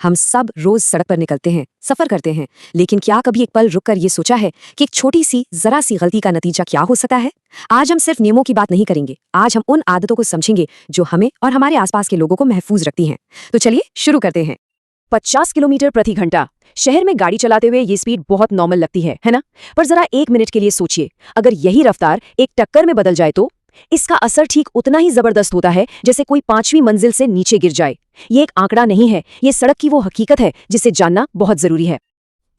हम सब रोज सड़क पर निकलते हैं, सफर करते हैं, लेकिन क्या कभी एक पल रुककर ये सोचा है कि एक छोटी सी जरा सी गलती का नतीजा क्या हो सकता है? आज हम सिर्फ नियमों की बात नहीं करेंगे, आज हम उन आदतों को समझेंगे जो हमें और हमारे आसपास के लोगों को महफूज रखती हैं। तो चलिए शुरू करते हैं। 50 किलोमीटर प्रति घंटा। शहर में गाड़ी चलाते हुए ये स्पीड बहुत नॉर्मल लगती है ना? पर जरा एक मिनट के लिए सोचिए, अगर यही रफ्तार एक टक्कर में बदल जाए तो इसका असर ठीक उतना ही जबरदस्त होता है जैसे कोई 5वीं मंजिल से नीचे गिर जाए। ये एक आंकड़ा नहीं है, ये सड़क की वो हकीकत है जिसे जानना बहुत जरूरी है।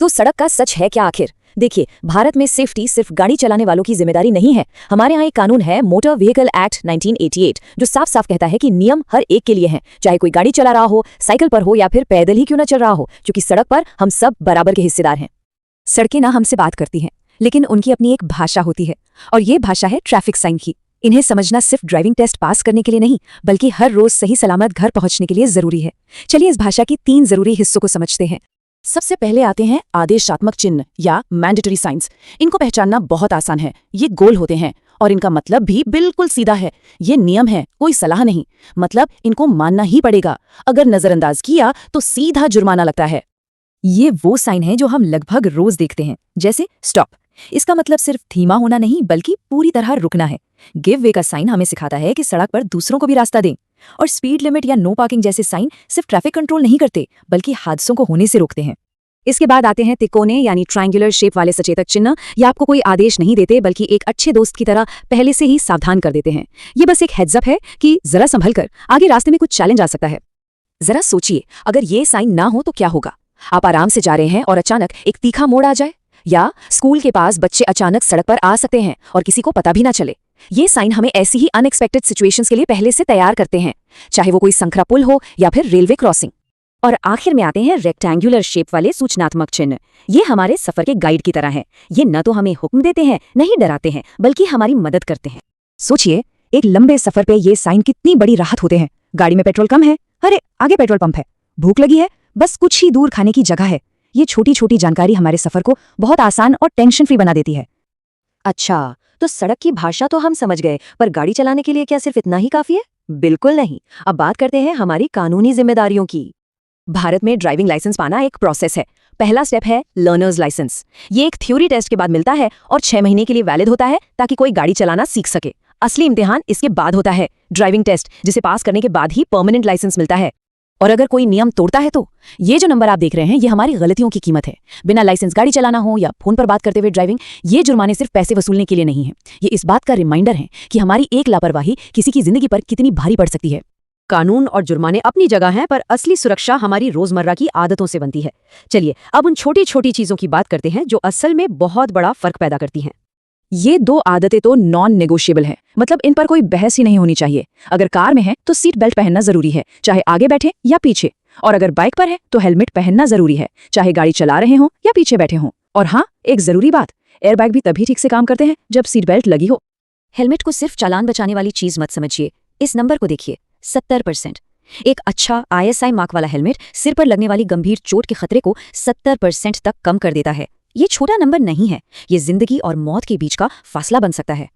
तो सड़क का सच है क्या आखिर? देखिए, भारत में सेफ्टी सिर्फ गाड़ी चलाने वालों की जिम्मेदारी नहीं है। हमारे यहाँ एक कानून है, मोटर व्हीकल एक्ट 1988, जो साफ साफ कहता है कि नियम हर एक के लिए हैं, चाहे कोई गाड़ी चला रहा हो, साइकिल पर हो या फिर पैदल ही क्यों न चल रहा हो, क्योंकि सड़क पर हम सब बराबर के हिस्सेदार हैं। सड़कें ना हमसे बात करती हैं, लेकिन उनकी अपनी एक भाषा होती है, और ये भाषा है ट्रैफिक साइन की। इन्हें समझना सिर्फ ड्राइविंग टेस्ट पास करने के लिए नहीं, बल्कि हर रोज सही सलामत घर पहुंचने के लिए जरूरी है। चलिए इस भाषा की 3 जरूरी हिस्सों को समझते हैं। सबसे पहले आते हैं आदेशात्मक चिन्ह या मैंडेटरी साइंस। इनको पहचानना बहुत आसान है। ये गोल होते हैं और इनका मतलब भी बिल्कुल सीधा है। ये नियम है, कोई सलाह नहीं। मतलब इनको मानना ही पड़ेगा। अगर नजरअंदाज किया तो सीधा जुर्माना लगता है। ये वो साइन है जो हम लगभग रोज देखते हैं, जैसे स्टॉप। इसका मतलब सिर्फ धीमा होना नहीं, बल्कि पूरी तरह रुकना है। गिव वे का साइन हमें सिखाता है कि सड़क पर दूसरों को भी रास्ता दें। और स्पीड लिमिट या नो पार्किंग जैसे साइन सिर्फ ट्रैफिक कंट्रोल नहीं करते, बल्कि हादसों को होने से रोकते हैं। इसके बाद आते हैं तिकोने यानी ट्रायंगुलर शेप वाले सचेतक चिन्ह। ये आपको कोई आदेश नहीं देते, बल्कि एक अच्छे दोस्त की तरह पहले से ही सावधान कर देते हैं। ये बस एक हेड्स अप है कि जरा संभल कर, आगे रास्ते में कुछ चैलेंज आ सकता है। जरा सोचिए, अगर ये साइन ना हो तो क्या होगा? आप आराम से जा रहे हैं और अचानक एक तीखा मोड़ आ जाए, या स्कूल के पास बच्चे अचानक सड़क पर आ सकते हैं और किसी को पता भी ना चले। ये साइन हमें ऐसी ही अनएक्सपेक्टेड सिचुएशंस के लिए पहले से तैयार करते हैं, चाहे वो कोई संखरा पुल हो या फिर रेलवे क्रॉसिंग। और आखिर में आते हैं रेक्टेंगुलर शेप वाले सूचनात्मक चिन्ह। ये हमारे सफर के गाइड की तरह हैं। ये न तो हमें हुक्म देते हैं, न ही डराते हैं, बल्कि हमारी मदद करते हैं। सोचिए, एक लंबे सफर पे ये साइन कितनी बड़ी राहत होते हैं। गाड़ी में पेट्रोल कम है, अरे आगे पेट्रोल पंप है। भूख लगी है, बस कुछ ही दूर खाने की जगह है। ये छोटी छोटी जानकारी हमारे सफर को बहुत आसान और टेंशन फ्री बना देती है। अच्छा, तो सड़क की भाषा तो हम समझ गए, पर गाड़ी चलाने के लिए क्या सिर्फ इतना ही काफी है? बिल्कुल नहीं। अब बात करते हैं हमारी कानूनी जिम्मेदारियों की। भारत में ड्राइविंग लाइसेंस पाना एक प्रोसेस है। पहला स्टेप है लर्नर्स लाइसेंस। ये एक थ्योरी टेस्ट के बाद मिलता है और 6 महीने के लिए वैलिड होता है, ताकि कोई गाड़ी चलाना सीख सके। असली इम्तिहान इसके बाद होता है, ड्राइविंग टेस्ट, जिसे पास करने के बाद ही परमानेंट लाइसेंस मिलता है। और अगर कोई नियम तोड़ता है तो ये जो नंबर आप देख रहे हैं, ये हमारी गलतियों की कीमत है। बिना लाइसेंस गाड़ी चलाना हो या फोन पर बात करते हुए ड्राइविंग, ये जुर्माने सिर्फ पैसे वसूलने के लिए नहीं है। ये इस बात का रिमाइंडर है कि हमारी एक लापरवाही किसी की जिंदगी पर कितनी भारी पड़ सकती है। कानून और जुर्माने अपनी जगह हैं, पर असली सुरक्षा हमारी रोजमर्रा की आदतों से बनती है। चलिए अब उन छोटी छोटी चीजों की बात करते हैं जो असल में बहुत बड़ा फर्क पैदा करती हैं। ये 2 आदतें तो नॉन नेगोशिएबल हैं, मतलब इन पर कोई बहस ही नहीं होनी चाहिए। अगर कार में है तो सीट बेल्ट पहनना जरूरी है, चाहे आगे बैठे या पीछे। और अगर बाइक पर है तो हेलमेट पहनना जरूरी है, चाहे गाड़ी चला रहे हों या पीछे बैठे हों। और हाँ, एक जरूरी बात, एयरबैग भी तभी ठीक से काम करते हैं जब सीट बेल्ट लगी हो। हेलमेट को सिर्फ चालान बचाने वाली चीज मत समझिए। इस नंबर को देखिए, 70%। एक अच्छा ISI मार्क वाला हेलमेट सिर पर लगने वाली गंभीर चोट के खतरे को 70% तक कम कर देता है। ये छोटा नंबर नहीं है, ये जिंदगी और मौत के बीच का फासला बन सकता है।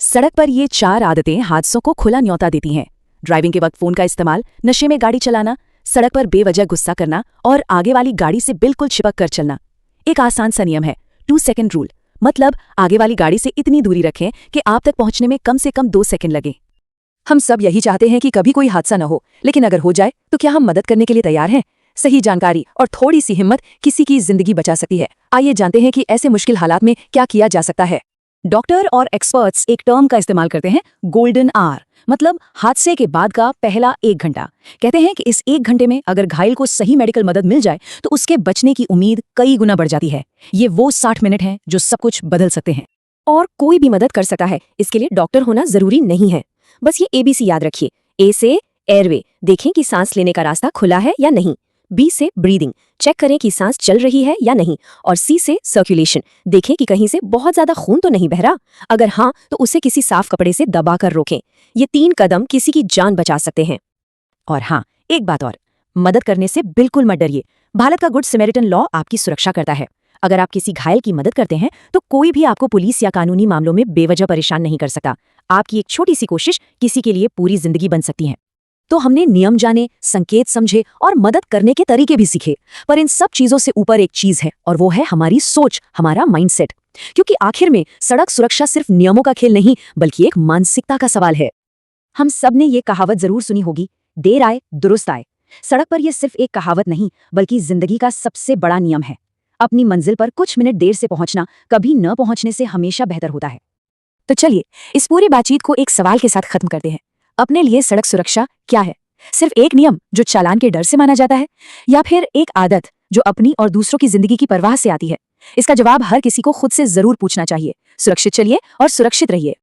सड़क पर ये 4 आदतें हादसों को खुला न्योता देती हैं। ड्राइविंग के वक्त फोन का इस्तेमाल, नशे में गाड़ी चलाना, सड़क पर बेवजह गुस्सा करना और आगे वाली गाड़ी से बिल्कुल चिपक कर चलना। एक आसान सा नियम है, 2 सेकंड रूल। मतलब आगे वाली गाड़ी से इतनी दूरी रखें कि आप तक पहुंचने में कम से कम 2 सेकंड लगे। हम सब यही चाहते हैं कि कभी कोई हादसा न हो, लेकिन अगर हो जाए तो क्या हम मदद करने के लिए तैयार हैं? सही जानकारी और थोड़ी सी हिम्मत किसी की जिंदगी बचा सकती है। आइए जानते हैं कि ऐसे मुश्किल हालात में क्या किया जा सकता है। डॉक्टर और एक्सपर्ट्स एक टर्म का इस्तेमाल करते हैं, गोल्डन आवर, मतलब हादसे के बाद का पहला 1 घंटा। कहते हैं कि इस 1 घंटे में अगर घायल को सही मेडिकल मदद मिल जाए तो उसके बचने की उम्मीद कई गुना बढ़ जाती है। ये वो 60 मिनट हैं जो सब कुछ बदल सकते हैं। और कोई भी मदद कर सकता है, इसके लिए डॉक्टर होना जरूरी नहीं है। बस ये ABC याद रखिए। A से एयरवे, देखें कि सांस लेने का रास्ता खुला है या नहीं। B से ब्रीदिंग, चेक करें कि सांस चल रही है या नहीं। और C से सर्कुलेशन, देखें कि कहीं से बहुत ज्यादा खून तो नहीं बह रहा। अगर हाँ, तो उसे किसी साफ कपड़े से दबाकर रोकें। ये 3 कदम किसी की जान बचा सकते हैं। और हाँ, एक बात और, मदद करने से बिल्कुल मत डरिए। भारत का गुड समैरिटन लॉ आपकी सुरक्षा करता है। अगर आप किसी घायल की मदद करते हैं तो कोई भी आपको पुलिस या कानूनी मामलों में बेवजह परेशान नहीं कर सकता। आपकी एक छोटी सी कोशिश किसी के लिए पूरी जिंदगी बन सकती है। तो हमने नियम जाने, संकेत समझे और मदद करने के तरीके भी सीखे। पर इन सब चीजों से ऊपर एक चीज है और वो है हमारी सोच, हमारा माइंडसेट। क्योंकि आखिर में सड़क सुरक्षा सिर्फ नियमों का खेल नहीं बल्कि एक मानसिकता का सवाल है। हम सब ने ये कहावत जरूर सुनी होगी, देर आए दुरुस्त आए। सड़क पर यह सिर्फ एक कहावत नहीं बल्कि जिंदगी का सबसे बड़ा नियम है। अपनी मंजिल पर कुछ मिनट देर से पहुंचना कभी न पहुंचने से हमेशा बेहतर होता है। तो चलिए इस पूरी बातचीत को एक सवाल के साथ खत्म करते हैं। अपने लिए सड़क सुरक्षा क्या है? सिर्फ एक नियम जो चालान के डर से माना जाता है, या फिर एक आदत जो अपनी और दूसरों की जिंदगी की परवाह से आती है? इसका जवाब हर किसी को खुद से जरूर पूछना चाहिए। सुरक्षित चलिए और सुरक्षित रहिए।